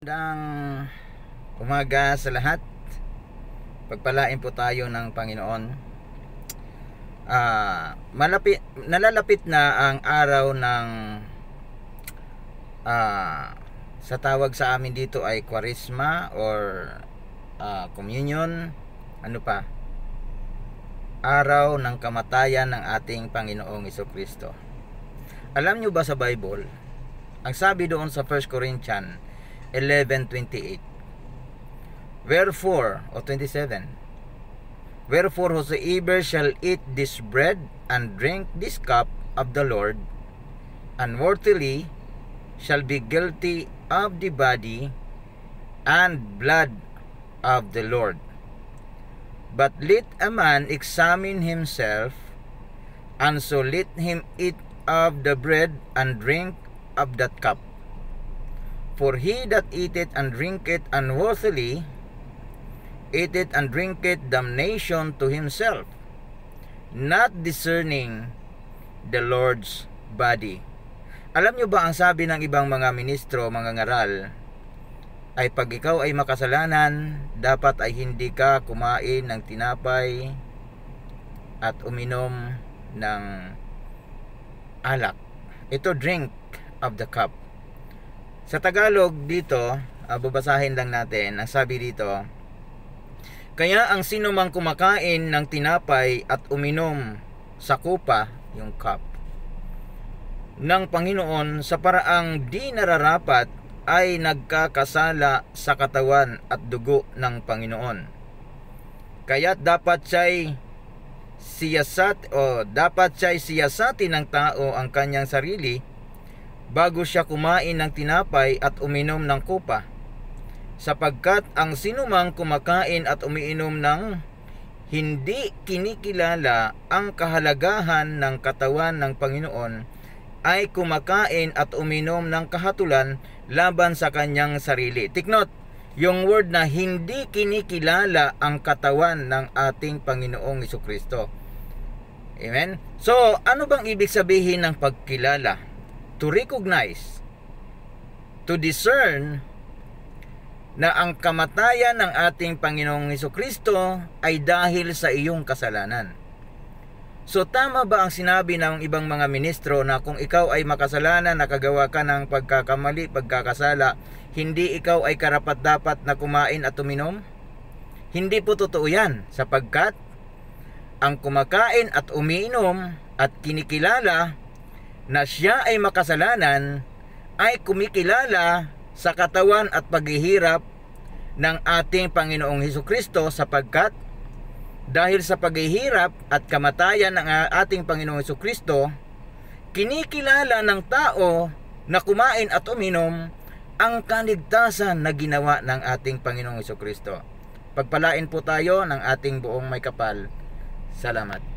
Magandang umaga sa lahat. Pagpalain po tayo ng Panginoon. Nalalapit na ang araw ng sa tawag sa amin dito ay Kwaresma or Communion. Ano pa? Araw ng kamatayan ng ating Panginoong Jesucristo. Alam nyo ba sa Bible, ang sabi doon sa 1 Corinthians 11:28, Wherefore, o 27, Wherefore whosoever shall eat this bread and drink this cup of the Lord unworthily shall be guilty of the body and blood of the Lord. But let a man examine himself, and so let him eat of the bread and drink of that cup. For he that eateth and drinketh unworthily eateth and drinketh damnation to himself, not discerning the Lord's body. Alam nyo ba ang sabi ng ibang mga ministro, mga ngaral, ay pag ikaw ay makasalanan, dapat ay hindi ka kumain ng tinapay at uminom ng alak. Ito, drink of the cup. Sa Tagalog dito, babasahin lang natin, ang sabi dito, kaya ang sino mang kumakain ng tinapay at uminom sa kupa, yung cup, ng Panginoon sa paraang di nararapat ay nagkakasala sa katawan at dugo ng Panginoon. Kaya dapat siya'y siyasatin ng tao ang kanyang sarili bago siya kumain ng tinapay at uminom ng kupa, sapagkat ang sinumang kumakain at umiinom ng hindi kinikilala ang kahalagahan ng katawan ng Panginoon ay kumakain at uminom ng kahatulan laban sa kanyang sarili. Take note, yung word na hindi kinikilala ang katawan ng ating Panginoong Jesucristo. Amen? So, ano bang ibig sabihin ng pagkilala? To recognize, to discern na ang kamatayan ng ating Panginoong Jesucristo ay dahil sa iyong kasalanan. So tama ba ang sinabi ng ibang mga ministro na kung ikaw ay makasalanan, nakagawa ka ng pagkakamali, pagkakasala, hindi ikaw ay karapat-dapat na kumain at uminom? Hindi po totoo yan, sapagkat ang kumakain at umiinom at kinikilala na siya ay makasalanan ay kumikilala sa katawan at paghihirap ng ating Panginoong Jesucristo, sapagkat dahil sa paghihirap at kamatayan ng ating Panginoong Jesucristo, kinikilala ng tao na kumain at uminom ang kaligtasan na ginawa ng ating Panginoong Jesucristo. Pagpalain po tayo ng ating buong may kapal. Salamat.